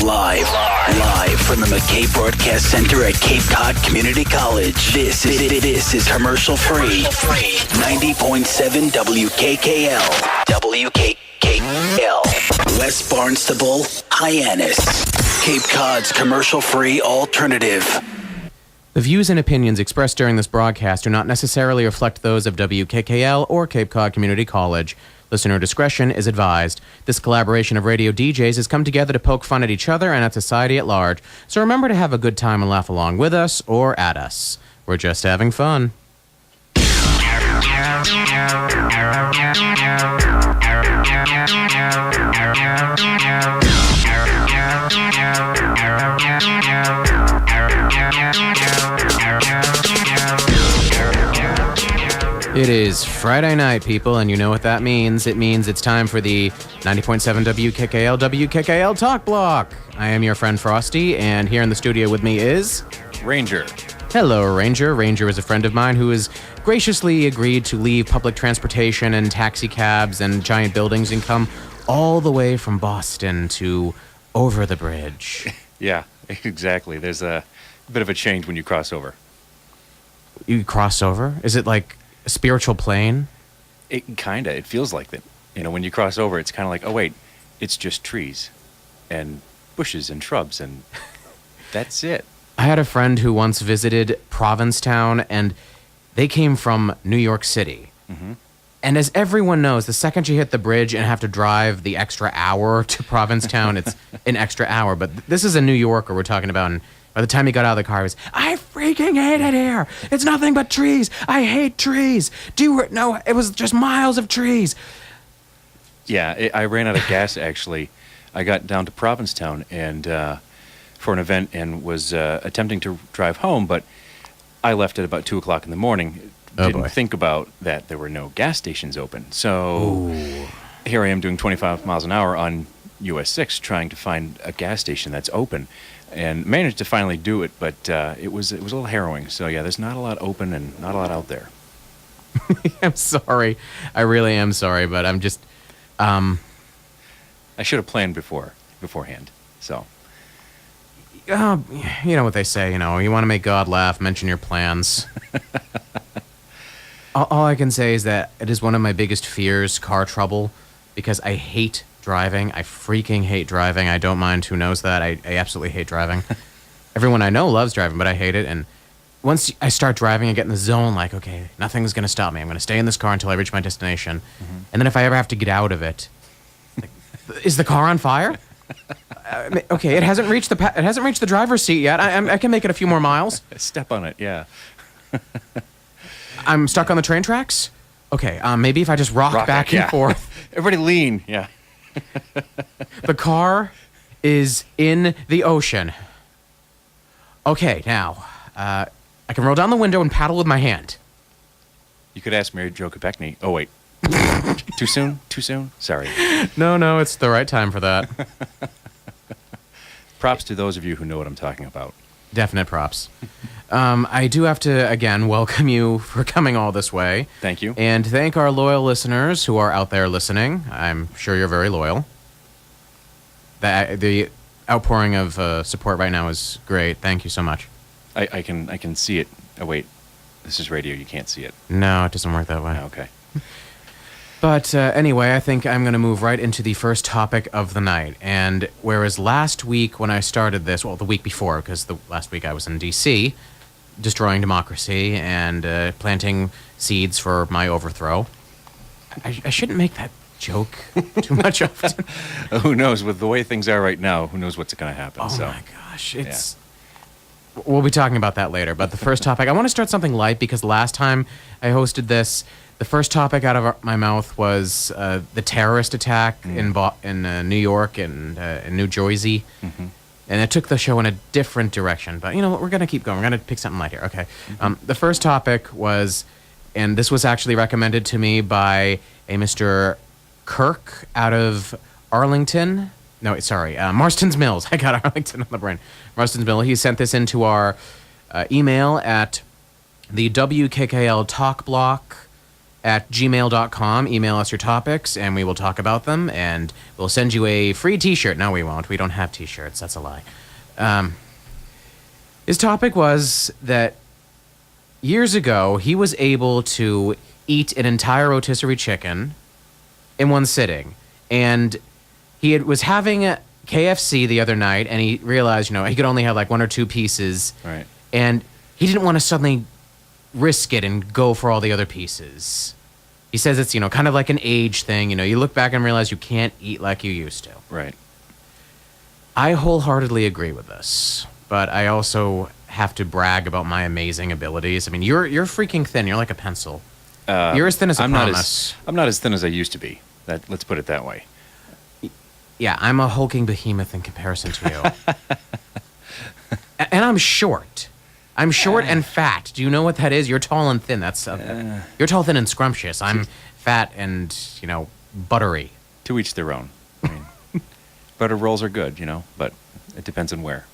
Live from the McKay Broadcast Center at Cape Cod Community College. This is commercial free. 90.7 WKKL. WKKL West Barnstable, Hyannis. Cape Cod's commercial free alternative. The views and opinions expressed during this broadcast do not necessarily reflect those of WKKL or Cape Cod Community College. Listener discretion is advised. This collaboration of radio DJs has come together to poke fun at each other and at society at large. So remember to have a good time and laugh along with us or at us. We're just having fun. It is Friday night, people, and you know what that means. It means it's time for the 90.7 WKKL Talk Block. I am your friend Frosty, and here in the studio with me is... Ranger. Hello, Ranger. Ranger is a friend of mine who has graciously agreed to leave public transportation and taxi cabs and giant buildings and come all the way from Boston to over the bridge. Yeah, exactly. There's a bit of a change when you cross over. You cross over? Is it like a spiritual plane? It kinda. It feels like that. You know, when you cross over, it's kind of like, oh wait, it's just trees and bushes and shrubs and that's it. I had a friend who once visited Provincetown, and they came from New York City. Mm-hmm. And as everyone knows, the second you hit the bridge and have to drive the extra hour to Provincetown, it's an extra hour. But this is a New Yorker we're talking about, and by the time he got out of the car, he was, I freaking hate it here. It's nothing but trees. I hate trees. No, it was just miles of trees. Yeah, I ran out of gas, actually. I got down to Provincetown and for an event and was attempting to drive home, but I left at about 2 o'clock in the morning. Didn't think about that there were no gas stations open. So here I am doing 25 miles an hour on US 6 trying to find a gas station that's open, and managed to finally do it, but it was a little harrowing. So yeah, there's not a lot open and not a lot out there. I'm sorry. I really am sorry, but I'm just... I should have planned beforehand, so... you know what they say, you want to make God laugh, mention your plans. All I can say is that it is one of my biggest fears, car trouble, because I hate driving. I freaking hate driving. I don't mind who knows that. I absolutely hate driving. Everyone I know loves driving, but I hate it. And once I start driving, I get in the zone like, okay, nothing's going to stop me. I'm going to stay in this car until I reach my destination. Mm-hmm. And then if I ever have to get out of it, like, is the car on fire? Okay, it hasn't reached the driver's seat yet. I can make it a few more miles. Step on it, yeah. I'm stuck on the train tracks. Okay, maybe if I just rock back and forth. Everybody lean, yeah. The car is in the ocean. Okay, now I can roll down the window and paddle with my hand. You could ask Mary Jo Kopechne. Oh wait. Too soon? Sorry. No, it's the right time for that. Props to those of you who know what I'm talking about. Definite props. I do have to, again, welcome you for coming all this way. Thank you. And thank our loyal listeners who are out there listening. I'm sure you're very loyal. The outpouring of support right now is great. Thank you so much. I can see it. Oh, wait. This is radio. You can't see it. No, it doesn't work that way. Okay. But anyway, I think I'm going to move right into the first topic of the night. And whereas last week when I started this, well, the week before, because the last week I was in D.C., destroying democracy and planting seeds for my overthrow, I shouldn't make that joke too much often. Who knows? With the way things are right now, who knows what's going to happen. Oh, my gosh. It's... Yeah. We'll be talking about that later. But the first topic, I want to start something light because last time I hosted this, the first topic out of my mouth was the terrorist attack in New York and in New Jersey. Mm-hmm. And it took the show in a different direction. But you know what? We're going to keep going. We're going to pick something light here. Okay. Mm-hmm. The first topic was, and this was actually recommended to me by a Mr. Kirk out of Arlington. No, sorry, Marston's Mills. I got Arlington on the brain. Marston's Mills. He sent this into our email at the WKKL Talk Block at gmail.com. Email us your topics, and we will talk about them, and we'll send you a free T-shirt. No, we won't. We don't have T-shirts. That's a lie. His topic was that years ago, he was able to eat an entire rotisserie chicken in one sitting. And was having a KFC the other night, and he realized, he could only have like 1 or 2 pieces. Right. And he didn't want to suddenly risk it and go for all the other pieces. He says it's, kind of like an age thing. You look back and realize you can't eat like you used to. Right. I wholeheartedly agree with this, but I also have to brag about my amazing abilities. I mean, you're freaking thin. You're like a pencil. You're as thin as a promise. I'm not as thin as I used to be. Let's put it that way. Yeah, I'm a hulking behemoth in comparison to you. And I'm short. I'm short and fat. Do you know what that is? You're tall and thin. You're tall, thin, and scrumptious. I'm fat and, buttery. To each their own. I mean, butter rolls are good, but it depends on where.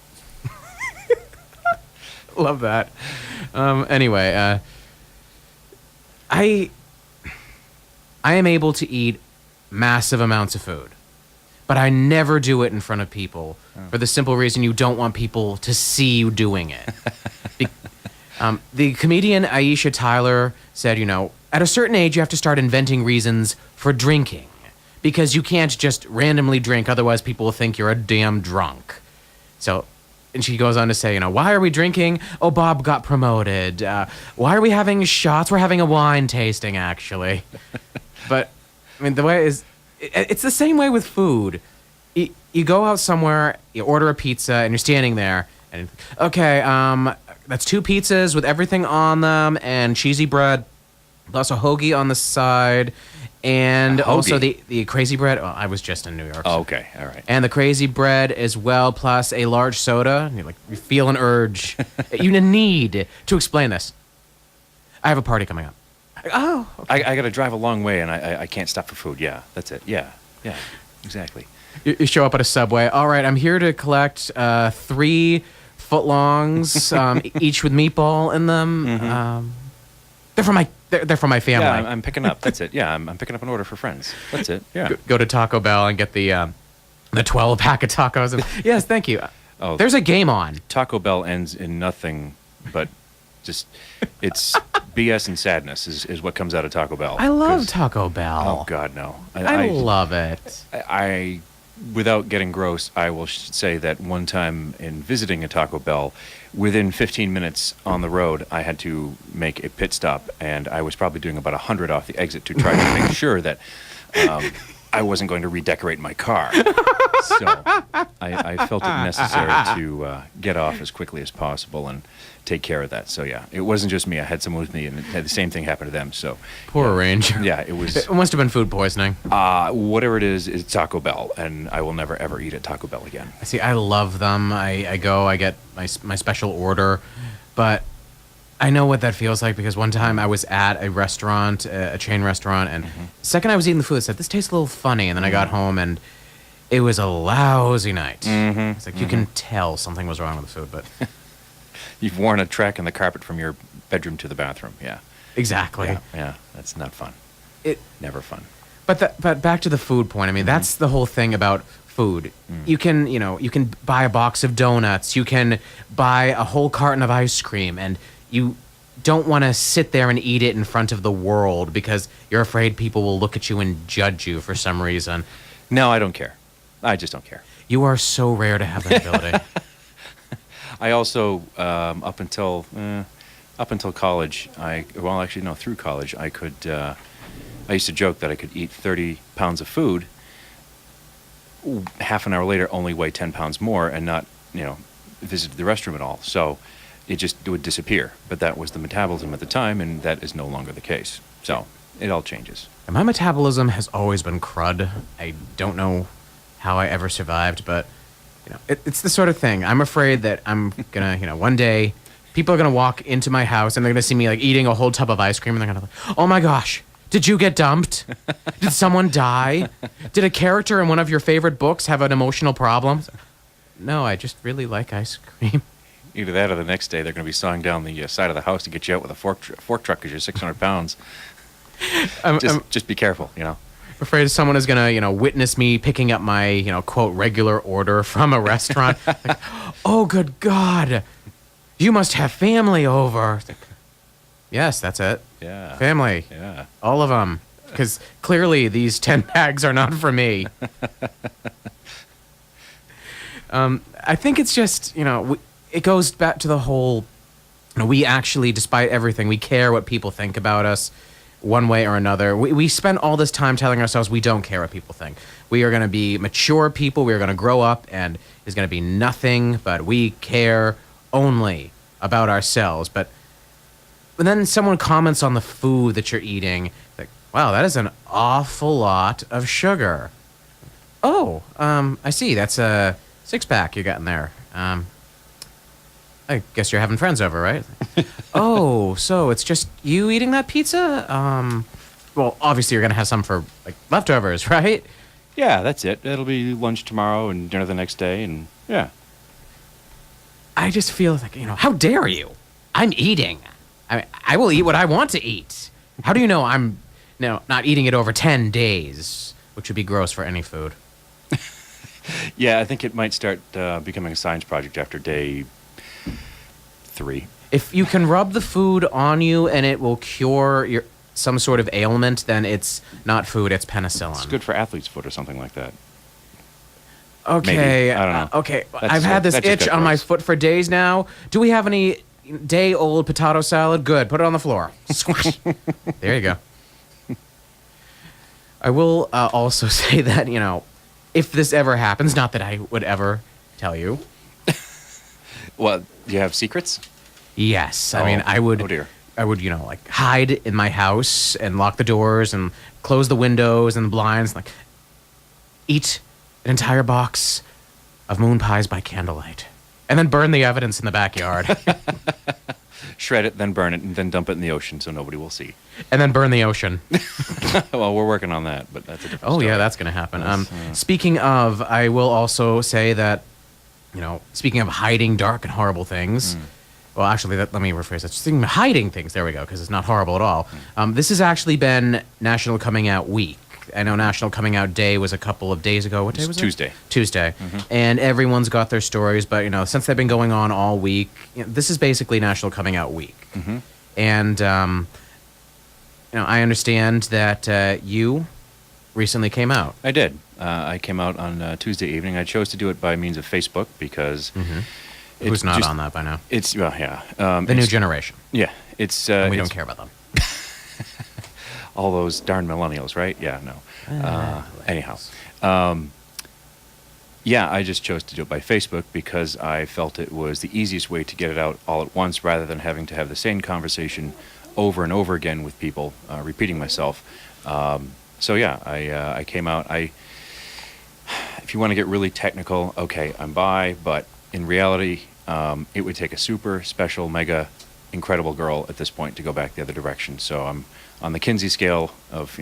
Love that. Anyway, I am able to eat massive amounts of food, but I never do it in front of people for the simple reason you don't want people to see you doing it. The comedian Aisha Tyler said, at a certain age, you have to start inventing reasons for drinking because you can't just randomly drink. Otherwise, people will think you're a damn drunk. And she goes on to say, why are we drinking? Oh, Bob got promoted. Why are we having shots? We're having a wine tasting, actually. But, I mean, the way it's the same way with food. You go out somewhere, you order a pizza, and you're standing there, and, okay, that's 2 pizzas with everything on them, and cheesy bread, plus a hoagie on the side, and also the crazy bread. Well, I was just in New York. Oh, okay, all right. And the crazy bread as well, plus a large soda. And you feel an urge. You need to explain this. I have a party coming up. Oh, okay. I got to drive a long way, and I can't stop for food. Yeah, that's it. Yeah, exactly. You show up at a Subway. All right, I'm here to collect 3 footlongs, each with meatball in them. Mm-hmm. They're for my family. Yeah, I'm picking up. That's it. Yeah, I'm picking up an order for friends. That's it. Yeah. Go to Taco Bell and get the 12-pack of tacos. Yes, thank you. Oh, there's a game on. Taco Bell ends in nothing but it's BS and sadness is what comes out of Taco Bell. I love Taco Bell. Oh God, no. I love it. I without getting gross, I will say that one time in visiting a Taco Bell, within 15 minutes on the road, I had to make a pit stop, and I was probably doing about 100 off the exit to try to make sure that I wasn't going to redecorate my car. So I felt it necessary to get off as quickly as possible and take care of that. So yeah, it wasn't just me. I had someone with me, and the same thing happened to them. So poor Ranger. Yeah, it was. It must have been food poisoning. Whatever it is, it's Taco Bell, and I will never ever eat at Taco Bell again. See, I love them. I go, I get my special order, but I know what that feels like because one time I was at a restaurant, a chain restaurant, and the second I was eating the food, I said, "This tastes a little funny," and then I got home and it was a lousy night. It's like you can tell something was wrong with the food, but. You've worn a track in the carpet from your bedroom to the bathroom. Yeah. Exactly. Yeah. That's not fun. Never fun. But back to the food point. I mean, that's the whole thing about food. You can buy a box of donuts. You can buy a whole carton of ice cream, and you don't want to sit there and eat it in front of the world because you're afraid people will look at you and judge you for some reason. No, I don't care. I just don't care. You are so rare to have that ability. I also, up until college, through college, I used to joke that I could eat 30 pounds of food, half an hour later only weigh 10 pounds more and not, visit the restroom at all. So it would disappear. But that was the metabolism at the time, and that is no longer the case. So it all changes. And my metabolism has always been crud. I don't know how I ever survived, but... it's the sort of thing. I'm afraid that I'm gonna, one day, people are gonna walk into my house and they're gonna see me eating a whole tub of ice cream, and they're gonna oh my gosh, did you get dumped? Did someone die? Did a character in one of your favorite books have an emotional problem? No, I just really like ice cream. Either that or the next day they're gonna be sawing down the side of the house to get you out with a fork truck because you're 600 pounds. I'm just be careful, you know. afraid someone is gonna, witness me picking up my, quote, regular order from a restaurant. Like, oh, good God, you must have family over. Like, yes, that's it. Yeah. Family. Yeah. All of them. Because clearly these 10 bags are not for me. I think it's just, it goes back to the whole, we actually, despite everything, we care what people think about us one way or another. We spend all this time telling ourselves we don't care what people think. We are going to be mature people. We are going to grow up, and there's going to be nothing but we care only about ourselves. But then someone comments on the food that you're eating, like, wow, that is an awful lot of sugar. Oh, I see. That's a 6-pack you got in there. I guess you're having friends over, right? Oh, so it's just you eating that pizza? Well, obviously you're going to have some for like leftovers, right? Yeah, that's it. It'll be lunch tomorrow and dinner the next day, and yeah. I just feel like, how dare you? I'm eating. I will eat what I want to eat. How do you know I'm not eating it over 10 days, which would be gross for any food? Yeah, I think it might start becoming a science project after day 3. If you can rub the food on you and it will cure some sort of ailment, then it's not food, it's penicillin. It's good for athlete's foot or something like that. Okay. Maybe. I don't know. Okay. I've had this itch on my foot for days now. Do we have any day-old potato salad? Good. Put it on the floor. Squish. There you go. I will also say that, if this ever happens, not that I would ever tell you. Well, do you have secrets? Yes. I mean, I would. Oh, dear. I would, like hide in my house and lock the doors and close the windows and the blinds, like eat an entire box of moon pies by candlelight, and then burn the evidence in the backyard. Shred it, then burn it, and then dump it in the ocean so nobody will see. And then burn the ocean. Well, we're working on that, but that's a different story. Yeah, that's going to happen. Speaking of, I will also say that, speaking of hiding dark and horrible things, well, actually, let me rephrase that. Speaking of hiding things, there we go, because it's not horrible at all. This has actually been National Coming Out Week. I know National Coming Out Day was a couple of days ago. What day was it? Tuesday. Tuesday. And everyone's got their stories, but, since they've been going on all week, this is basically National Coming Out Week. And, I understand that you recently came out. I did. I came out on Tuesday evening. I chose to do it by means of Facebook because... Who's not on that by now? It's, well, yeah. The new generation. Yeah. It's... we don't care about them. All those darn millennials, right? Yeah, no. Anyhow. Yeah, I just chose to do it by Facebook because I felt it was the easiest way to get it out all at once rather than having to have the same conversation over and over again with people, repeating myself. So yeah, I came out. If you want to get really technical, okay, I'm bi, but in reality, it would take a super special, mega, incredible girl at this point to go back the other direction. So I'm on the Kinsey scale of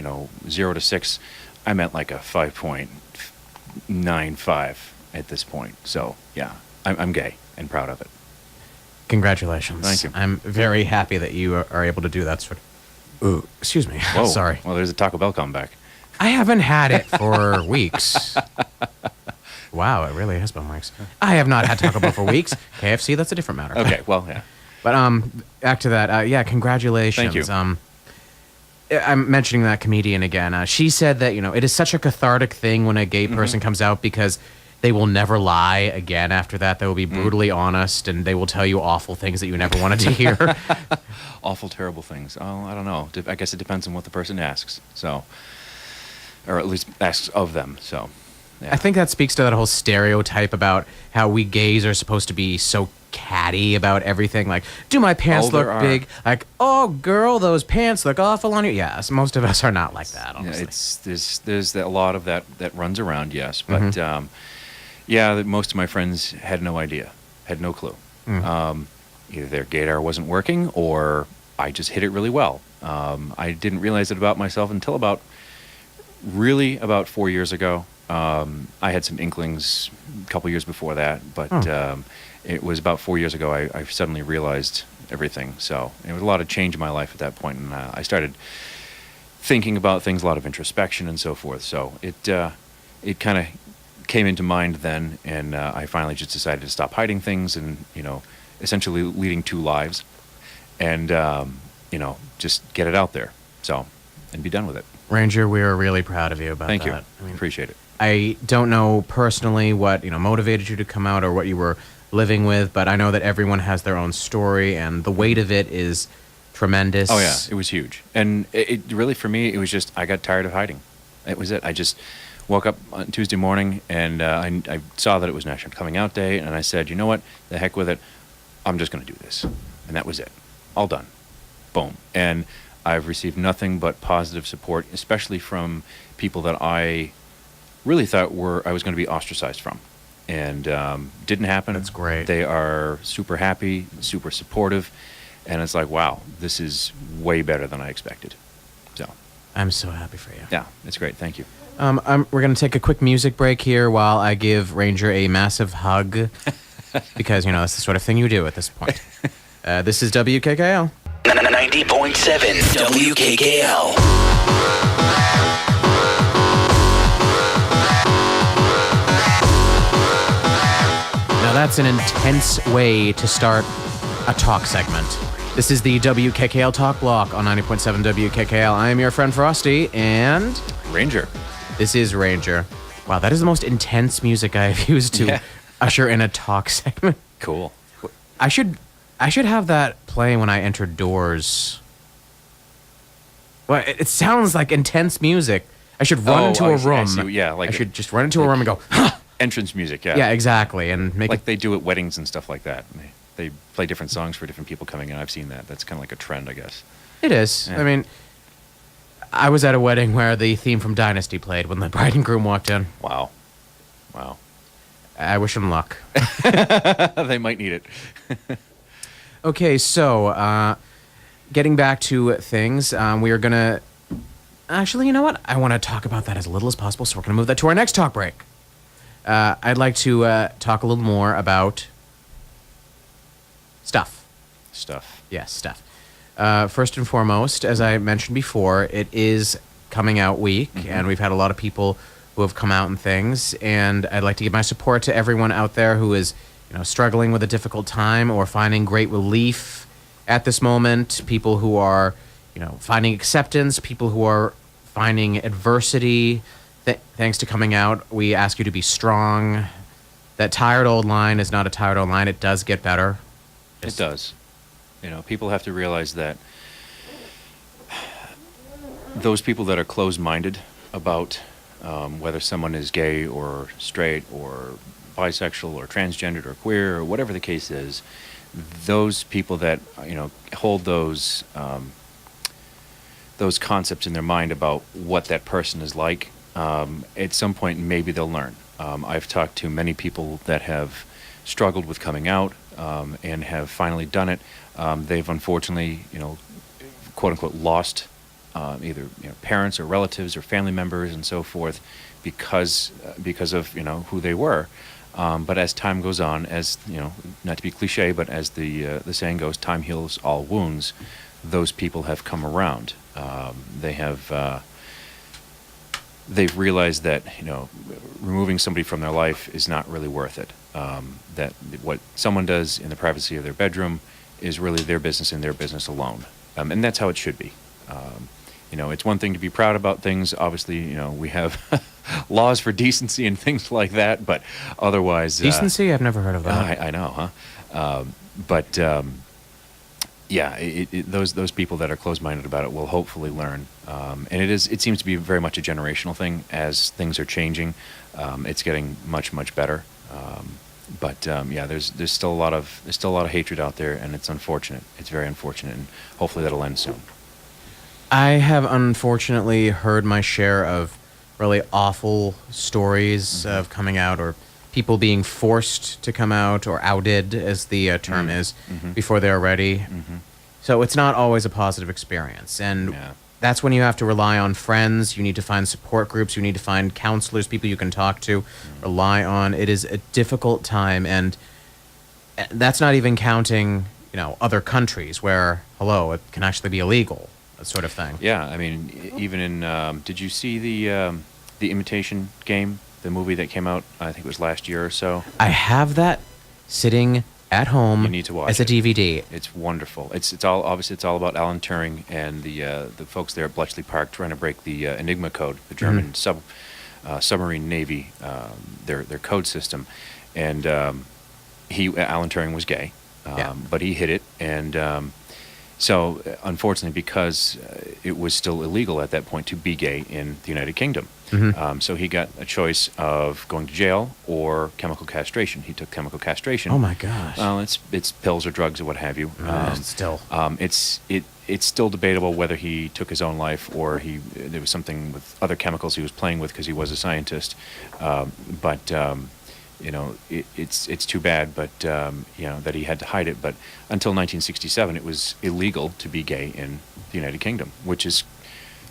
0 to 6. I'm at like a 5.95 at this point. So yeah, I'm gay and proud of it. Congratulations. Thank you. I'm very happy that you are able to do that sort of... Ooh, excuse me. Whoa. Sorry. Well, there's a Taco Bell comeback. I haven't had it for weeks. Wow, it really has been weeks. I have not had Taco Bell for weeks. KFC, that's a different matter. Okay, well, yeah. But back to that. Yeah, congratulations. Thank you. I'm mentioning that comedian again. She said that, it is such a cathartic thing when a gay person comes out because they will never lie again after that. They will be brutally honest, and they will tell you awful things that you never wanted to hear. Awful, terrible things. Oh, I don't know. I guess it depends on what the person asks. So, or at least asks of them. So, yeah. I think that speaks to that whole stereotype about how we gays are supposed to be so catty about everything. Like, do my pants look big? Like, oh, girl, those pants look awful on you. Yes, most of us are not like that, honestly. There's a lot of that runs around, yes. But, yeah, most of my friends had no idea, had no clue. Either their gaydar wasn't working or I just hit it really well. I didn't realize it about myself until about 4 years ago. I had some inklings a couple years before that, but it was about 4 years ago I suddenly realized everything. So it was a lot of change in my life at that point, and I started thinking about things, a lot of introspection and so forth. So it kind of came into mind then, and I finally just decided to stop hiding things and, essentially leading 2 lives and, just get it out there. So, and be done with it. Ranger, we are really proud of you about Thank that. you. Appreciate it. I don't know personally what, motivated you to come out or what you were living with, but I know that everyone has their own story, and the weight of it is tremendous. Oh, yeah. It was huge. And it really, for me, it was just, I got tired of hiding. It was it. I just woke up on Tuesday morning, and I saw that it was National Coming Out Day, and I said, you know what? The heck with it. I'm just going to do this. And that was it. All done. Boom. And I've received nothing but positive support, especially from people that I really thought I was going to be ostracized from. And didn't happen. That's great. They are super happy, super supportive, and it's like, wow, this is way better than I expected. So I'm so happy for you. yeah, it's great. Thank you. We're going to take a quick music break here while I give Ranger a massive hug because, that's the sort of thing you do at this point. This is WKKL. 90.7 WKKL. Now that's an intense way to start a talk segment. This is the WKKL Talk Block on 90.7 WKKL. I am your friend Frosty, and Ranger. this is Ranger. Wow, that is the most intense music I have used to usher in a talk segment. Cool. I should have that play when I enter doors. Well, it sounds like intense music. I should run into a room. I should just run into a room and go, huh! Entrance music, yeah. Yeah, exactly, and make like they do at weddings and stuff like that. They play different songs for different people coming in. I've seen that. That's kind of like a trend, I guess. It is. Yeah. I mean, I was at a wedding where the theme from Dynasty played when the bride and groom walked in. Wow. I wish them luck. They might need it. Okay, so getting back to things, we are going to... Actually, you know what? I want to talk about that as little as possible, so we're going to move that to our next talk break. I'd like to talk a little more about stuff. Yes, stuff. First and foremost, as I mentioned before, it is coming out week, and we've had a lot of people who have come out and things, and I'd like to give my support to everyone out there who is, struggling with a difficult time or finding great relief at this moment, people who are, finding acceptance, people who are finding adversity. Thanks to coming out, we ask you to be strong. That tired old line is not a tired old line. It does get better. It does. People have to realize that those people that are closed-minded about whether someone is gay or straight or bisexual or transgendered or queer or whatever the case is, those people that hold those concepts in their mind about what that person is like, at some point maybe they'll learn. I've talked to many people that have struggled with coming out and have finally done it. They've unfortunately, quote unquote, lost either parents or relatives or family members and so forth because of who they were. But as time goes on, as not to be cliche, but as the saying goes, time heals all wounds. Those people have come around. They've realized that removing somebody from their life is not really worth it. That what someone does in the privacy of their bedroom is really their business and their business alone, and that's how it should be. It's one thing to be proud about things. Obviously, we have laws for decency and things like that, but otherwise... Decency? I've never heard of that. I know, huh? Those people that are closed-minded about it will hopefully learn. And it seems to be very much a generational thing. As things are changing, it's getting much, much better. There's still a lot of hatred out there, and it's unfortunate. It's very unfortunate, and hopefully that'll end soon. I have unfortunately heard my share of really awful stories of coming out, or people being forced to come out, or outed, as the term is, before they're ready. So it's not always a positive experience. And that's when you have to rely on friends. You need to find support groups. You need to find counselors, people you can talk to, rely on. It is a difficult time. And that's not even counting, other countries where, it can actually be illegal. sort of thing. Yeah, I mean, even in, did you see the Imitation Game, the movie that came out, I think it was last year or so? I have that sitting at home You need to watch as a it. DVD. It's wonderful. It's all, obviously it's all about Alan Turing and the folks there at Bletchley Park trying to break the Enigma code, the German submarine navy, their code system, and Alan Turing was gay, but he hid it, and so unfortunately, because it was still illegal at that point to be gay in the United Kingdom, so he got a choice of going to jail or chemical castration. He took chemical castration. Oh my gosh! Well, it's pills or drugs or what have you. Still, it's still debatable whether he took his own life or there was something with other chemicals he was playing with because he was a scientist. But it's too bad, but that he had to hide it. But until 1967, it was illegal to be gay in the United Kingdom, which is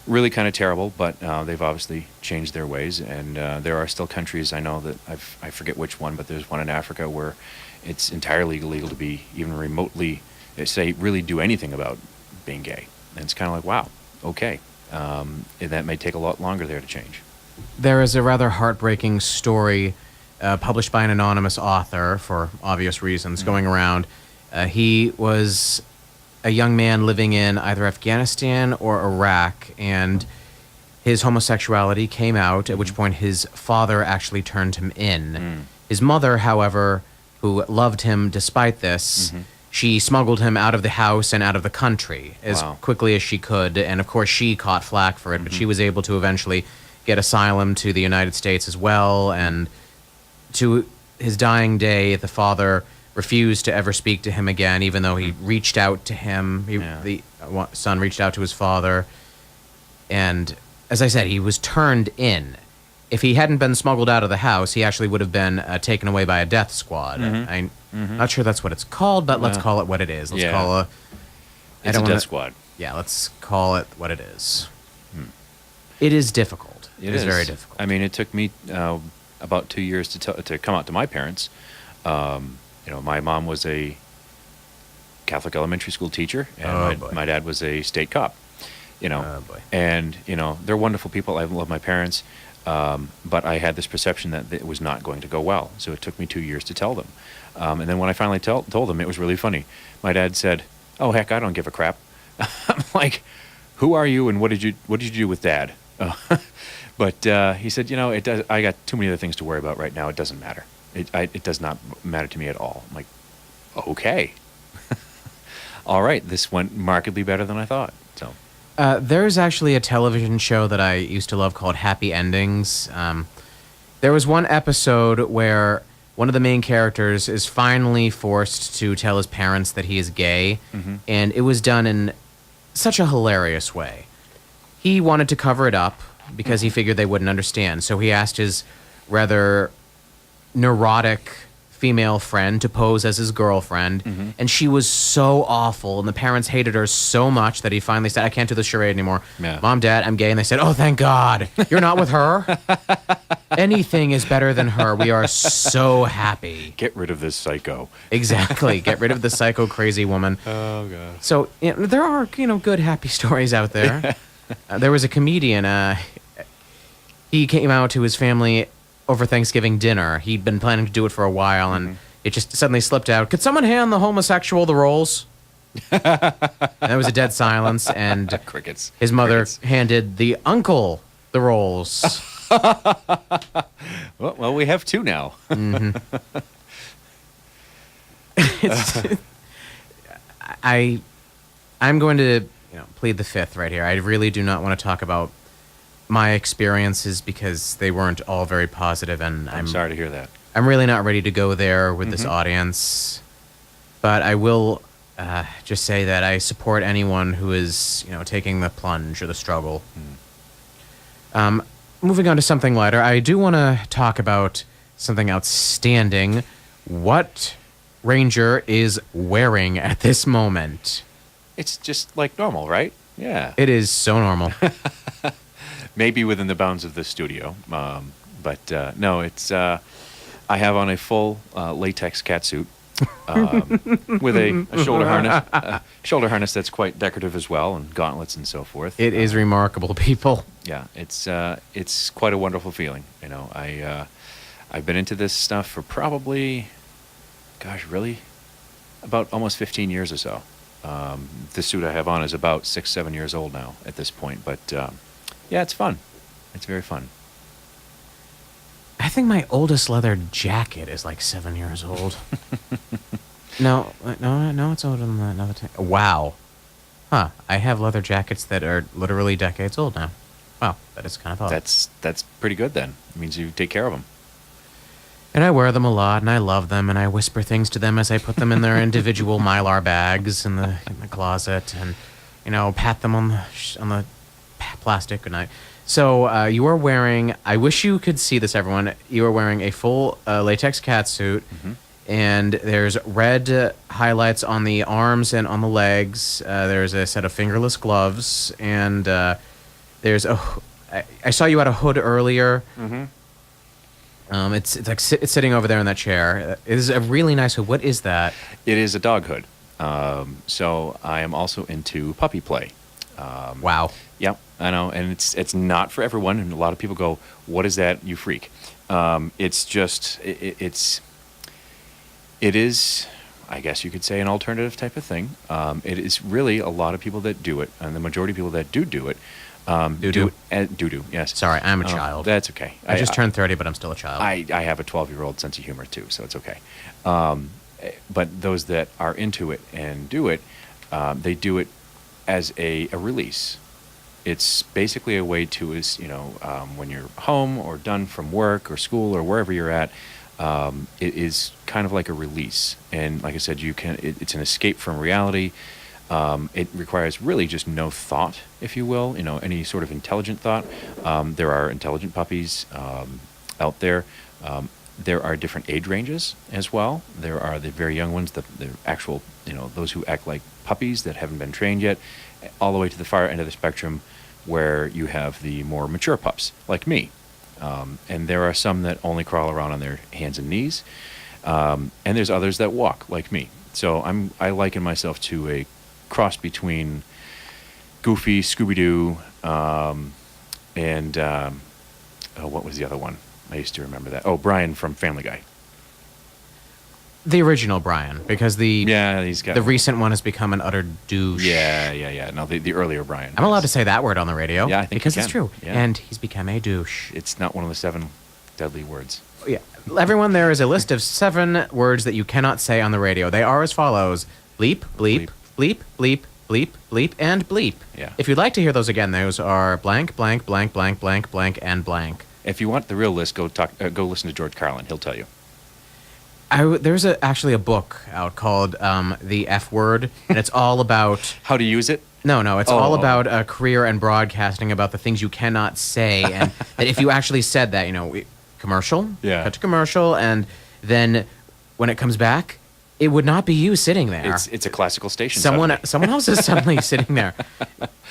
really kind of terrible. But they've obviously changed their ways, and there are still countries, I know that I forget which one, but there's one in Africa where it's entirely illegal to be even remotely, say, really do anything about being gay. And it's kind of like, wow, okay, that may take a lot longer there to change. There is a rather heartbreaking story published by an anonymous author, for obvious reasons, going around. He was a young man living in either Afghanistan or Iraq, and his homosexuality came out, at which point his father actually turned him in. His mother, however, who loved him despite this, she smuggled him out of the house and out of the country as quickly as she could, and of course she caught flack for it, but she was able to eventually get asylum to the United States as well, and to his dying day, the father refused to ever speak to him again, even though he reached out to him. The son reached out to his father. And as I said, he was turned in. If he hadn't been smuggled out of the house, he actually would have been taken away by a death squad. I'm not sure that's what it's called, but let's call it what it is. Let's call it... It's a death squad. Yeah, let's call it what it is. It is difficult. It is very difficult. I mean, it took me about 2 years to come out to my parents. My mom was a Catholic elementary school teacher, and my dad was a state cop. And they're wonderful people. I love my parents, but I had this perception that it was not going to go well. So it took me 2 years to tell them. And then when I finally told them, it was really funny. My dad said, "Oh heck, I don't give a crap." I'm like, "Who are you, and what did you do with Dad?" But he said, I got too many other things to worry about right now. It doesn't matter. It does not matter to me at all. I'm like, okay. All right, this went markedly better than I thought. So there's actually a television show that I used to love called Happy Endings. There was one episode where one of the main characters is finally forced to tell his parents that he is gay, and it was done in such a hilarious way. He wanted to cover it up because he figured they wouldn't understand, so he asked his rather neurotic female friend to pose as his girlfriend, and she was so awful, and the parents hated her so much that he finally said, "I can't do this charade anymore. Mom, Dad, I'm gay." And they said, "Oh, thank God. You're not with her? Anything is better than her. We are so happy. Get rid of this psycho." Exactly. Get rid of the psycho crazy woman. Oh, God. So there are, good happy stories out there. There was a comedian. He came out to his family over Thanksgiving dinner. He'd been planning to do it for a while, and it just suddenly slipped out. "Could someone hand the homosexual the rolls?" And there was a dead silence, and Crickets. his mother handed the uncle the rolls. Well, we have two now. I'm going to plead the fifth right here. I really do not want to talk about my experiences because they weren't all very positive, and I'm sorry to hear that. I'm really not ready to go there with this audience. But I will just say that I support anyone who is, taking the plunge or the struggle. Moving on to something lighter, I do want to talk about something outstanding. What Ranger is wearing at this moment? It's just like normal, right? Yeah. It is so normal. Maybe within the bounds of the studio, but no, it's. I have on a full latex catsuit, with a shoulder harness that's quite decorative as well, and gauntlets and so forth. It is remarkable, people. Yeah, it's quite a wonderful feeling. You know, I've been into this stuff for probably, gosh, really, about almost 15 years or so. The suit I have on is about 6-7 years old now at this point, but yeah, it's fun. It's very fun. I think my oldest leather jacket is like 7 years old. No, it's older than that. Another wow. Huh. I have leather jackets that are literally decades old now. Wow, that is kind of odd. That's pretty good then. It means you take care of them. And I wear them a lot, and I love them, and I whisper things to them as I put them in their individual Mylar bags in the closet, and pat them on the plastic good night. So you are wearing. I wish you could see this, everyone. You are wearing a full latex catsuit, and there's red highlights on the arms and on the legs. There's a set of fingerless gloves, and there's a. I saw you had a hood earlier. It's like it's sitting over there in that chair. It is a really nice hood. What is that? It is a dog hood. So I am also into puppy play. Wow. Yep, I know, and it's not for everyone. And a lot of people go, "What is that, you freak?" It's just it is, I guess you could say, an alternative type of thing. It is really a lot of people that do it, and the majority of people that do it. Do yes. Sorry, I'm a child. That's okay. I just turned 30, but I'm still a child. I have a 12-year-old sense of humor too, so it's okay. But those that are into it and do it, they do it as a release. It's basically a way to when you're home or done from work or school or wherever you're at, it is kind of like a release. And like I said, it's an escape from reality. It requires really just no thought, if you will, any sort of intelligent thought. There are intelligent puppies out there. There are different age ranges as well. There are the very young ones, the actual, those who act like puppies that haven't been trained yet, all the way to the far end of the spectrum where you have the more mature pups, like me. And there are some that only crawl around on their hands and knees. And there's others that walk, like me. So I liken myself to a cross between Goofy, Scooby-Doo, and what was the other one? I used to remember that. Oh, Brian from Family Guy. The original Brian, because the recent one has become an utter douche. Yeah. No, the earlier Brian. I'm allowed to say that word on the radio. Yeah, I think because you it's can. true. Yeah. And he's become a douche. It's not one of the 7 deadly words. Yeah. Everyone, there is a list of 7 words that you cannot say on the radio. They are as follows: bleep, bleep, bleep, bleep, bleep, bleep, and bleep. Yeah. If you'd like to hear those again, those are blank, blank, blank, blank, blank, blank, and blank. If you want the real list, go listen to George Carlin. He'll tell you. There's actually a book out called The F Word, and it's all about... How to use it? No, it's all about a career and broadcasting, about the things you cannot say, and that if you actually said that, commercial, cut to commercial, and then when it comes back, it would not be you sitting there. It's a classical station. Someone else is suddenly sitting there,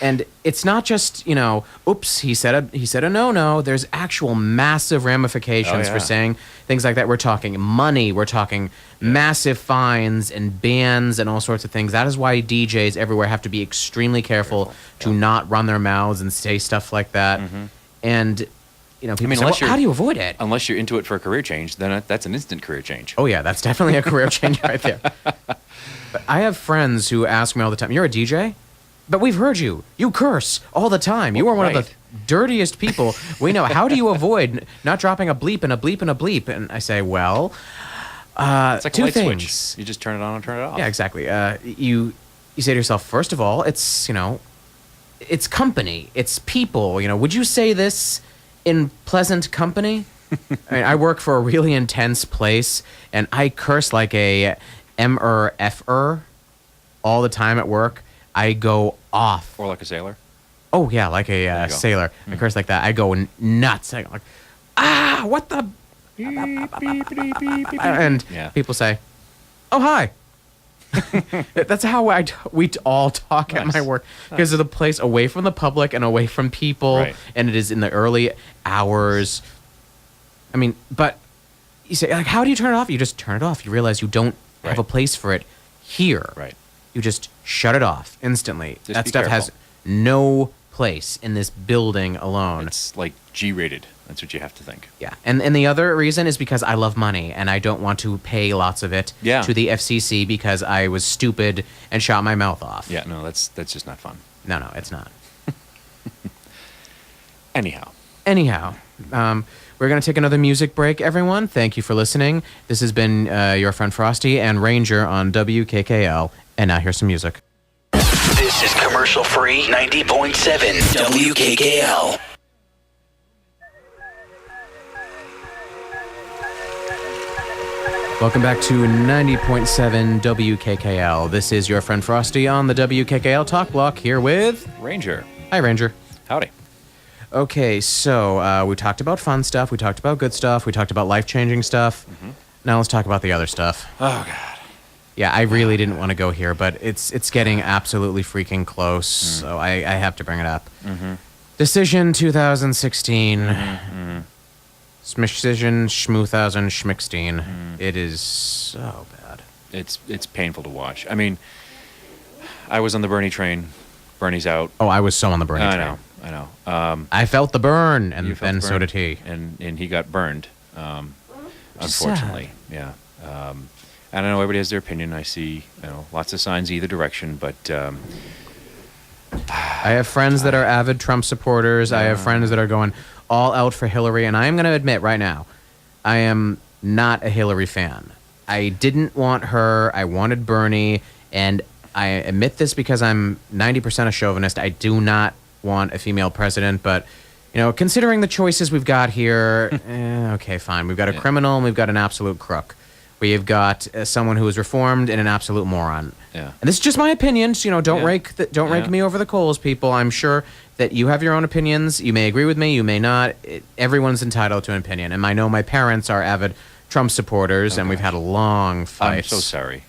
and it's not just oops, he said a no. There's actual massive ramifications for saying things like that. We're talking money. We're talking massive fines and bans and all sorts of things. That is why DJs everywhere have to be extremely careful to not run their mouths and say stuff like that. And people say, well, how do you avoid it? Unless you're into it for a career change, then that's an instant career change. Oh, yeah, that's definitely a career change right there. But I have friends who ask me all the time, you're a DJ? But we've heard you. You curse all the time. You are one of the dirtiest people we know. How do you avoid not dropping a bleep and a bleep and a bleep? And I say, well, it's like 2 a light things. Switch. You just turn it on and turn it off. Yeah, exactly. You say to yourself, first of all, it's, it's company. It's people. Would you say this in pleasant company? I mean, I work for a really intense place, and I curse like a M-er-F-er all the time at work. I go off. Or like a sailor? Oh, yeah, like a sailor. I curse like that. I go nuts. I go like, what the... And people say, oh, hi. That's how we all talk at my work, because of the place away from the public and away from people, and it is in the early hours. I mean, but you say, like, how do you turn it off? You just turn it off. You realize you don't have a place for it here. Right. You just shut it off instantly. Just that be stuff careful. has no place in this building alone. It's like G-rated. That's what you have to think. Yeah, and the other reason is because I love money and I don't want to pay lots of it to the FCC because I was stupid and shot my mouth off. Yeah, no, that's just not fun. No, it's not. Anyhow, we're going to take another music break, everyone. Thank you for listening. This has been Your Friend Frosty and Ranger on WKKL. And now here's some music. This is commercial free 90.7 WKKL. Welcome back to 90.7 WKKL. This is Your Friend Frosty on the WKKL Talk Block here with... Ranger. Hi, Ranger. Howdy. Okay, so we talked about fun stuff. We talked about good stuff. We talked about life-changing stuff. Mm-hmm. Now let's talk about the other stuff. Oh, God. Yeah, I really didn't want to go here, but it's getting absolutely freaking close, so I have to bring it up. Mm-hmm. Decision 2016. Mm-hmm. Smishcision Schmoothousand Schmickstein. It is so bad. It's painful to watch. I mean, I was on the Bernie train. Bernie's out. Oh, I was so on the Bernie train. I know. I felt the burn, and the so burn, did he. And he got burned, unfortunately. Yeah. I don't know. Everybody has their opinion. I see lots of signs either direction, but I have friends that are avid Trump supporters. I have friends that are going all out for Hillary, and I am going to admit right now, I am not a Hillary fan. I didn't want her. I wanted Bernie, and I admit this because I'm 90% a chauvinist. I do not want a female president, but considering the choices we've got here, okay, fine. We've got a criminal and we've got an absolute crook. We've got someone who is reformed and an absolute moron. Yeah. And this is just my opinion. So, don't rake me over the coals, people. I'm sure that you have your own opinions. You may agree with me. You may not. Everyone's entitled to an opinion. And I know my parents are avid Trump supporters, and we've had long fights. I'm so sorry.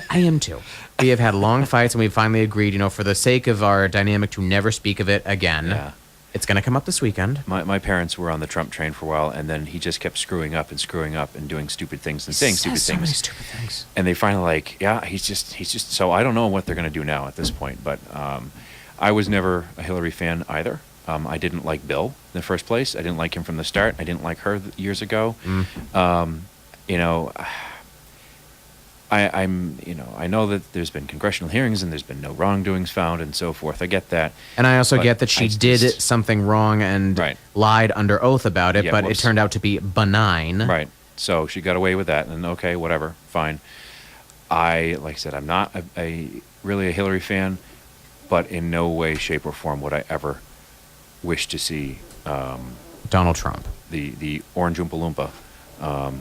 I am too. We have had long fights, and we've finally agreed, for the sake of our dynamic, to never speak of it again. Yeah. It's going to come up this weekend. My parents were on the Trump train for a while, and then he just kept screwing up and doing stupid things and saying stupid so things. many stupid things. And they finally he's just so I don't know what they're going to do now at this point. But I was never a Hillary fan either. I didn't like Bill in the first place. I didn't like him from the start. I didn't like her years ago. I know that there's been congressional hearings and there's been no wrongdoings found and so forth. I get that. And I also get that she did something wrong and lied under oath about it, but it turned out to be benign. Right. So she got away with that, and okay, whatever, fine. Like I said, I'm not really a Hillary fan, but in no way, shape, or form would I ever wish to see Donald Trump, the Orange Oompa Loompa,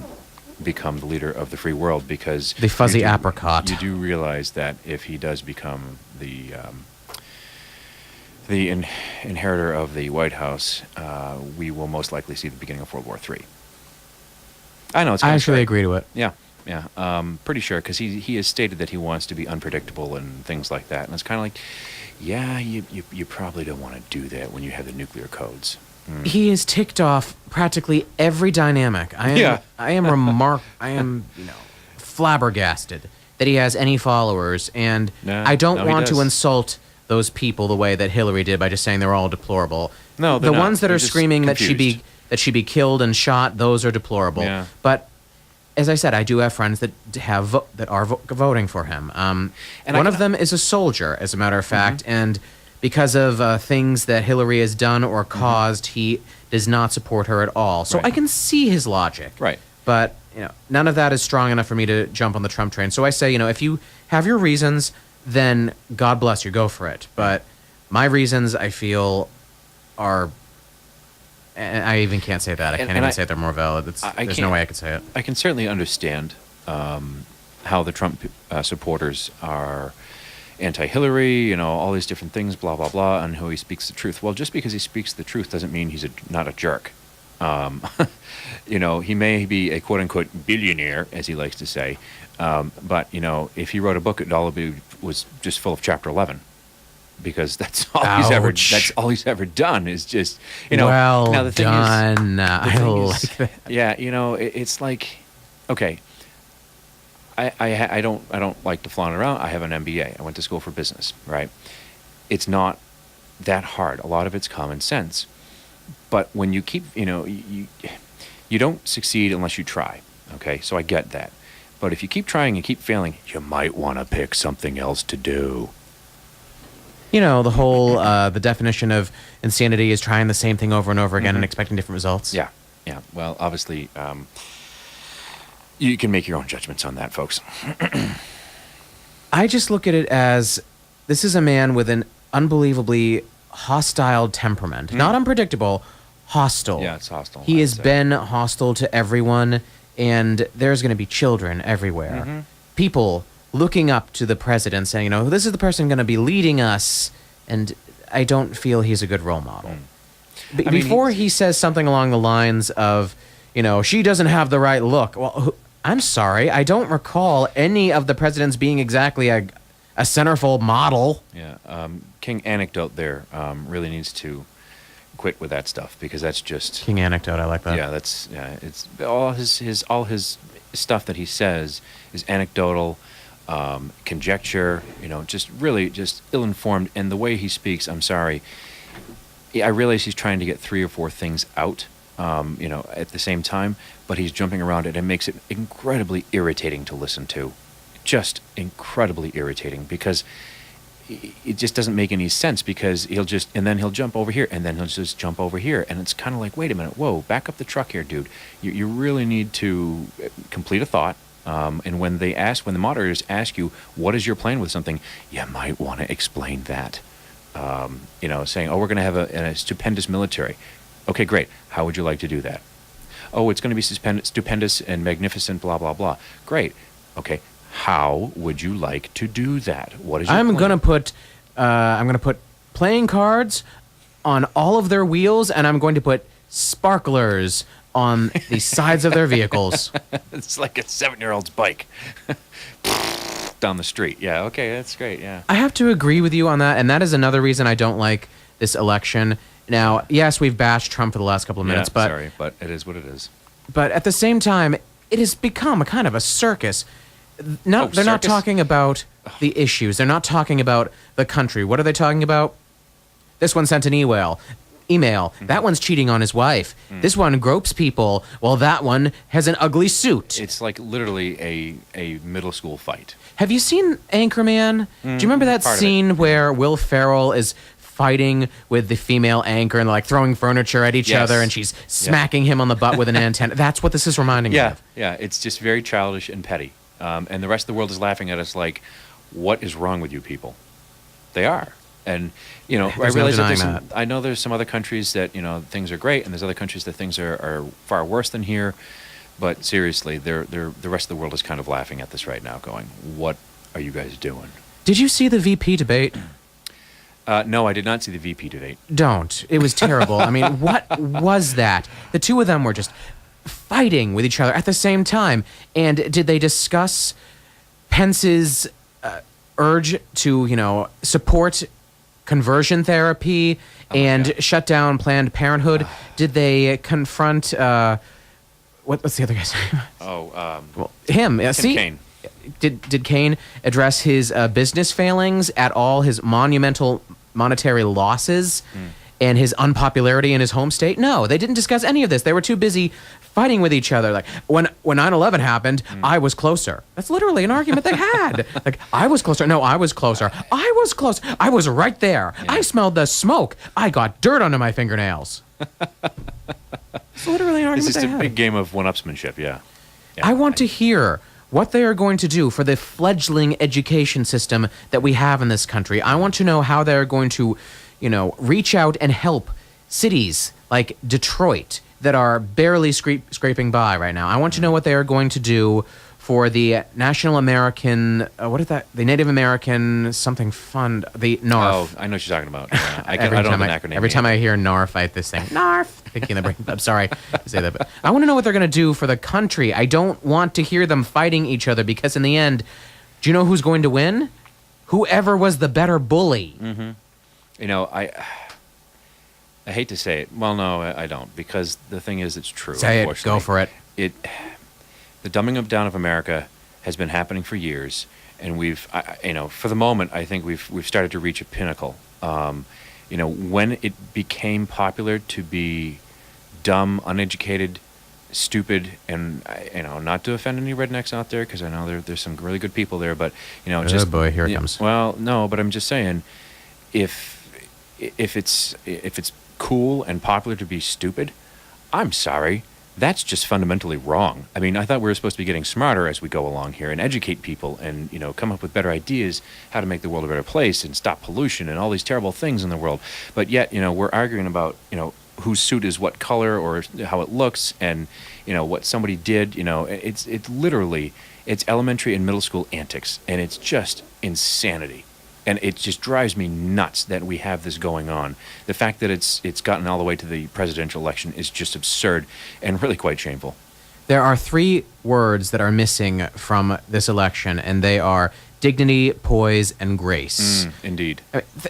become the leader of the free world, because the fuzzy apricot. You do realize that if he does become the inheritor of the White House, we will most likely see the beginning of World War III. I know. I actually agree to it. Yeah. Pretty sure, because he has stated that he wants to be unpredictable and things like that, and it's kind of like, you probably don't want to do that when you have the nuclear codes. He has ticked off practically every dynamic. I am flabbergasted that he has any followers, and I don't want to insult those people the way that Hillary did by just saying they're all deplorable. No, the not. ones that They're are screaming confused. that she be killed and shot, those are deplorable. Yeah. But as I said, I do have friends that are voting for him. And one of them is a soldier, as a matter of fact, and because of things that Hillary has done or caused, he does not support her at all. So I can see his logic. Right. But none of that is strong enough for me to jump on the Trump train. So I say, if you have your reasons, then God bless you, go for it. But my reasons, I feel, are... And I even can't say that. I can't even say they're more valid. There's no way I could say it. I can certainly understand how the Trump supporters are anti-Hillary, all these different things, blah, blah, blah, and how he speaks the truth. Well, just because he speaks the truth doesn't mean he's not a jerk. He may be a quote-unquote billionaire, as he likes to say, but, if he wrote a book, it all was just full of Chapter 11. Because that's all he's ever done is just well now the thing done. Is, the I thing like is, that. Yeah, it's like, okay, I don't like to flaunt around. I have an MBA. I went to school for business, right? It's not that hard. A lot of it's common sense. But when you keep, you don't succeed unless you try. Okay, so I get that. But if you keep trying and keep failing, you might want to pick something else to do. The whole the definition of insanity is trying the same thing over and over again and expecting different results. Yeah. Well, obviously, you can make your own judgments on that, folks. I just look at it as this is a man with an unbelievably hostile temperament. Not unpredictable, hostile. Yeah, it's hostile. He has been hostile to everyone, and there's going to be children everywhere. People looking up to the president saying, this is the person going to be leading us, and I don't feel he's a good role model. Before he says something along the lines of, she doesn't have the right look. Well, I'm sorry, I don't recall any of the presidents being exactly a centerfold model. Yeah, King Anecdote there really needs to quit with that stuff because that's just King Anecdote. I like that. Yeah, it's all his stuff that he says is anecdotal, conjecture. Just ill-informed. And the way he speaks, I'm sorry. I realize he's trying to get 3 or 4 things out, at the same time, but he's jumping around it and makes it incredibly irritating to listen to. Just incredibly irritating because it just doesn't make any sense because he'll jump over here and then he'll just jump over here. And it's kind of like, wait a minute, whoa, back up the truck here, dude. You really need to complete a thought. And when the moderators ask you, what is your plan with something, you might want to explain that. Saying, we're going to have a stupendous military. Okay, great. How would you like to do that? Oh, it's going to be stupendous and magnificent, blah, blah, blah. Great. Okay. How would you like to do that? What is your plan? I'm going to put playing cards on all of their wheels, and I'm going to put sparklers on the sides of their vehicles. It's like a 7-year-old's bike. Down the street. Yeah, okay, that's great, yeah. I have to agree with you on that, and that is another reason I don't like this election. Now, yes, we've bashed Trump for the last couple of minutes, but it is what it is. But at the same time, it has become a kind of a circus. They're not talking about the issues. They're not talking about the country. What are they talking about? This one sent an email. That one's cheating on his wife. This one gropes people. Well, that one has an ugly suit. It's like literally a middle school fight. Have you seen Anchorman? Do you remember that scene where Will Ferrell is fighting with the female anchor and they're like throwing furniture at each other and she's smacking him on the butt with an antenna? That's what this is reminding me of. Yeah, it's just very childish and petty. And the rest of the world is laughing at us like, what is wrong with you people? They are. And, I realize I know there's some other countries that, things are great, and there's other countries that things are far worse than here. But seriously, the rest of the world is kind of laughing at this right now, going, what are you guys doing? Did you see the VP debate? No, I did not see the VP debate. Don't. It was terrible. I mean, what was that? The two of them were just fighting with each other at the same time. And did they discuss Pence's urge to, support conversion therapy and shut down Planned Parenthood? Did they confront what's the other guy's name? Him. Tim Kaine. Did Kaine address his business failings at all, his monumental monetary losses and his unpopularity in his home state? No, they didn't discuss any of this. They were too busy fighting with each other. Like, when 9/11 happened, I was closer. That's literally an argument they had. Like, I was closer. No, I was closer. I was close. I was right there. Yeah. I smelled the smoke. I got dirt under my fingernails. It's literally an argument they had. It's just a big game of one-upsmanship, yeah. I want to hear what they are going to do for the fledgling education system that we have in this country. I want to know how they're going to, reach out and help cities like Detroit that are barely scraping by right now. I want to know what they are going to do for the National American, the Native American something fund, the NARF. Oh, I know what you're talking about. I don't have an acronym. Every time I hear NARF, I this thing, NARF. Thinking the brain. I'm sorry to say that, but I want to know what they're going to do for the country. I don't want to hear them fighting each other because in the end, do you know who's going to win? Whoever was the better bully. Mm-hmm. I hate to say it. Well, no, I don't, because the thing is, it's true. Say it. Go for it. The dumbing down of America has been happening for years, and for the moment, I think we've started to reach a pinnacle. When it became popular to be dumb, uneducated, stupid, and not to offend any rednecks out there, because I know there's some really good people there, but Oh boy, here it comes. Well, no, but I'm just saying, if it's cool and popular to be stupid, I'm sorry, that's just fundamentally wrong. I mean, I thought we were supposed to be getting smarter as we go along here and educate people and come up with better ideas how to make the world a better place and stop pollution and all these terrible things in the world. But yet, we're arguing about whose suit is what color or how it looks and what somebody did. It's literally elementary and middle school antics, and it's just insanity. And it just drives me nuts that we have this going on. The fact that it's gotten all the way to the presidential election is just absurd and really quite shameful. There are 3 words that are missing from this election, and they are dignity, poise, and grace. Indeed.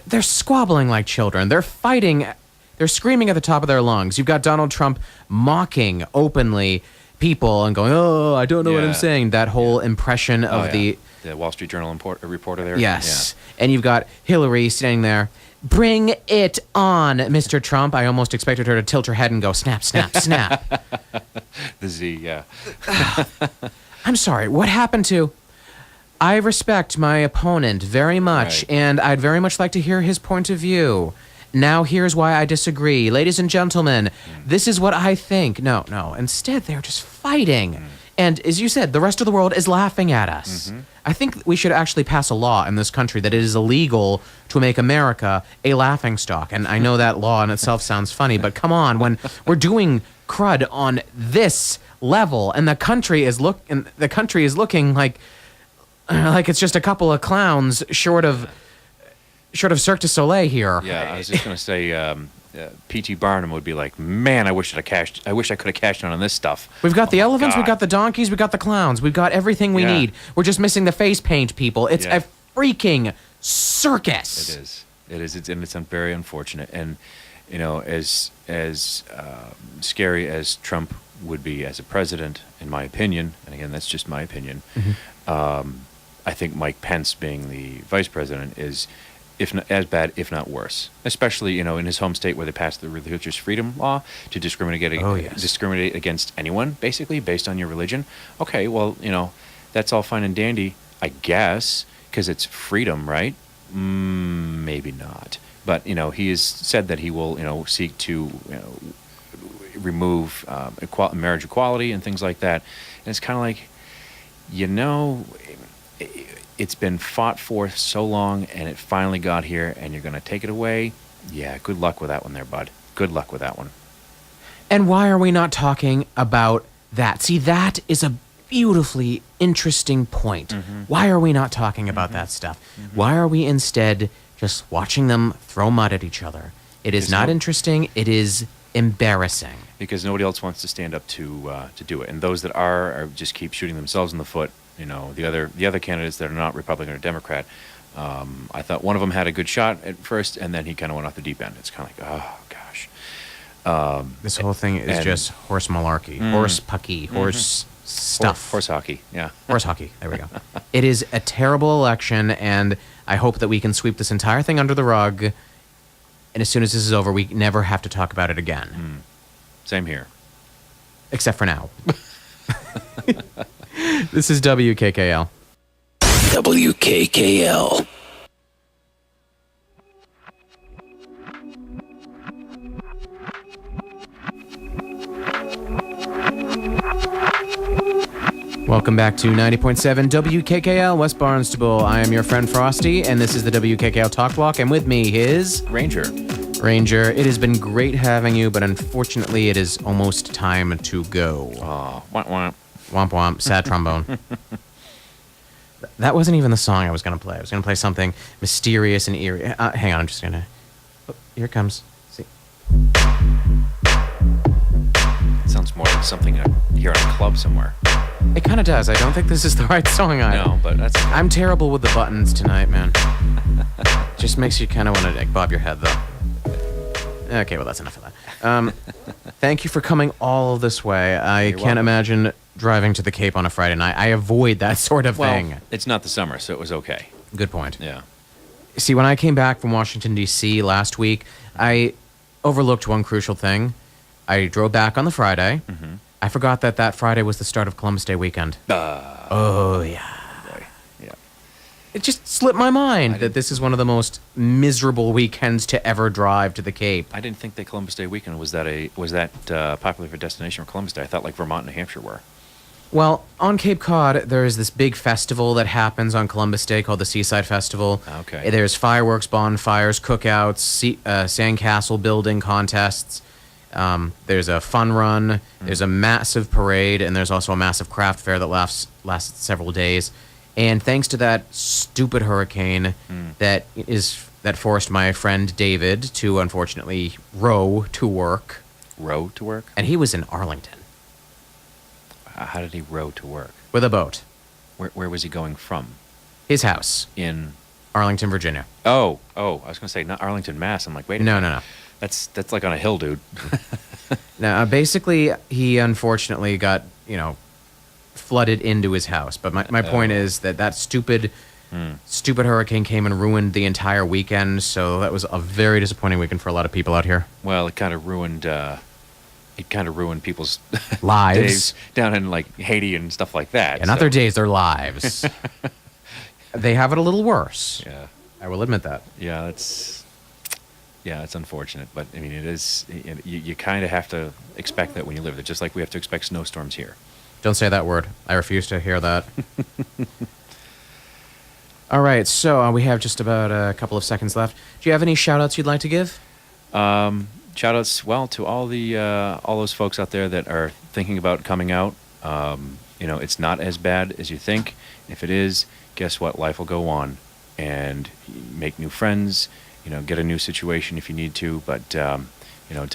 They're squabbling like children. They're fighting. They're screaming at the top of their lungs. You've got Donald Trump mocking openly people and going, "Oh, I don't know what I'm saying." That whole impression of the Wall Street Journal reporter there. Yes. Yeah. And you've got Hillary standing there. Bring it on, Mr. Trump. I almost expected her to tilt her head and go, snap, snap, snap. The Z, yeah. I'm sorry. What happened to... I respect my opponent very much, Right. and I'd very much like to hear his point of view. Now here's why I disagree. Ladies and gentlemen, this is what I think. No. Instead, they're just fighting. And as you said, the rest of the world is laughing at us. I think we should actually pass a law in this country that it is illegal to make America a laughingstock. And I know that law in itself sounds funny, but come on, when we're doing crud on this level, and the country is looking like it's just a couple of clowns short of Cirque du Soleil here. Yeah, I was just going to say, P.T. Barnum would be like, man, I wish I could have cashed in on this stuff. We've got the elephants, God. we've got the donkeys, we've got the clowns, we've got everything we need. We're just missing the face paint, people. It's a freaking circus. It is. It's very unfortunate. And, as scary as Trump would be as a president, in my opinion, and again, that's just my opinion, I think Mike Pence being the vice president is if not as bad, if not worse. Especially, in his home state where they passed the religious freedom law to discriminate against anyone, basically, based on your religion. Okay, well, that's all fine and dandy, I guess, because it's freedom, right? Maybe not. But, he has said that he will, seek to, remove marriage equality and things like that. And it's kind of like, it's been fought for so long, and it finally got here, and you're going to take it away? Yeah, good luck with that one there, bud. Good luck with that one. And why are we not talking about that? See, that is a beautifully interesting point. Why are we not talking about that stuff? Why are we instead just watching them throw mud at each other? It is not interesting. It is embarrassing. Because nobody else wants to stand up to do it. And those that are just keep shooting themselves in the foot. The other candidates that are not Republican or Democrat, I thought one of them had a good shot at first, and then he kind of went off the deep end. It's kind of like, oh, gosh. This whole thing is just horse malarkey, horse pucky, horse stuff. Horse hockey, yeah. Horse hockey, there we go. It is a terrible election, and I hope that we can sweep this entire thing under the rug, and as soon as this is over, we never have to talk about it again. Same here. Except for now. This is WKKL. WKKL. Welcome back to 90.7 WKKL West Barnstable. I am your friend Frosty, and this is the WKKL Talk Block, and with me is... Ranger, it has been great having you, but unfortunately it is almost time to go. Oh, womp womp. Womp womp, sad trombone. That wasn't even the song I was going to play. I was going to play something mysterious and eerie. Hang on, I'm just going to... Oh, here it comes. See. It sounds more like something here in a club somewhere. It kind of does. I don't think this is the right song. No, but that's... Okay. I'm terrible with the buttons tonight, man. Just makes you kind of want to bob your head, though. Okay, well, that's enough of that. Thank you for coming all this way. I can't imagine driving to the Cape on a Friday night. I avoid that sort of Well, thing. it's not the summer, so it was okay. Good point. Yeah. See, when I came back from Washington, D.C. last week, I overlooked one crucial thing. I drove back on the Friday. Mm-hmm. I forgot that Friday was the start of Columbus Day weekend. Oh, yeah. Boy. Yeah. It just slipped my mind that this is one of the most miserable weekends to ever drive to the Cape. I didn't think that Columbus Day weekend was that popular for destination for Columbus Day. I thought like Vermont and New Hampshire were. Well, on Cape Cod, there is this big festival that happens on Columbus Day called the Seaside Festival. Okay. There's fireworks, bonfires, cookouts, sandcastle building contests. There's a fun run. There's a massive parade, and there's also a massive craft fair that lasts several days. And thanks to that stupid hurricane that forced my friend David to unfortunately row to work. Row to work? And he was in Arlington How did he row to work? with a boat. Where was he going from? His house, In Arlington, Virginia. I was gonna say not Arlington, Mass. I'm like, wait a No, minute. no, no. That's like on a hill, dude. Now, basically, he unfortunately got, flooded into his house. But my point is that stupid hurricane came and ruined the entire weekend. So that was a very disappointing weekend for a lot of people out here. Well, it kind of ruined people's Lives. days down in like Haiti and stuff like that. And not their days, their lives. They have it a little worse. Yeah, I will admit that. yeah, it's unfortunate, but I mean, it is. You kind of have to expect that when you live there, just like we have to expect snowstorms here. Don't say that word. I refuse to hear that. All right, so we have just about a couple of seconds left. Do you have any shout-outs you'd like to give? Shout outs, well, to all those folks out there that are thinking about coming out. It's not as bad as you think. If it is, guess what? Life will go on, and make new friends. Get a new situation if you need to. But to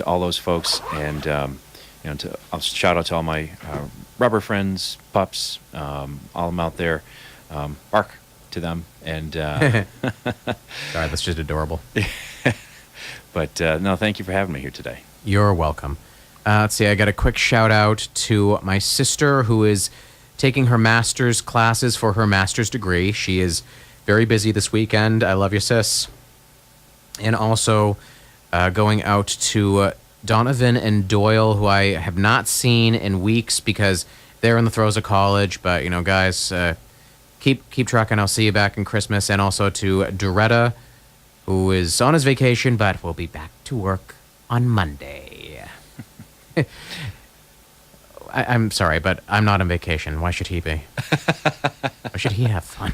all those folks, and I'll shout out to all my rubber friends, pups, all of them out there. Bark to them, and Sorry, that's just adorable. but no, thank you for having me here today. You're welcome. Let's see, I got a quick shout out to my sister who is taking her master's classes for her master's degree. She is very busy this weekend. I love you, sis. And also going out to Donovan and Doyle, who I have not seen in weeks because they're in the throes of college. But, guys, keep trucking. I'll see you back in Christmas. And also to Doretta, who is on his vacation, but will be back to work on Monday. I'm sorry, but I'm not on vacation. Why should he be? Why should he have fun?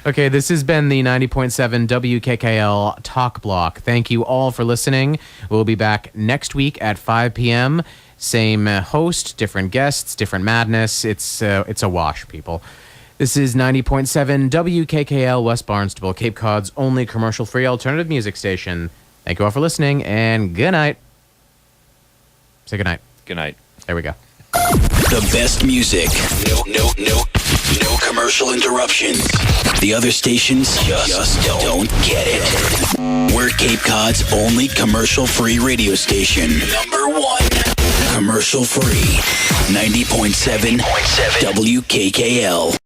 Okay, this has been the 90.7 WKKL Talk Block. Thank you all for listening. We'll be back next week at 5 p.m. Same host, different guests, different madness. It's a wash, people. This is 90.7 WKKL West Barnstable, Cape Cod's only commercial-free alternative music station. Thank you all for listening, and good night. Say good night. Good night. There we go. The best music. No commercial interruptions. The other stations just don't get it. We're Cape Cod's only commercial-free radio station. Number one. Commercial-free. 90.7 WKKL.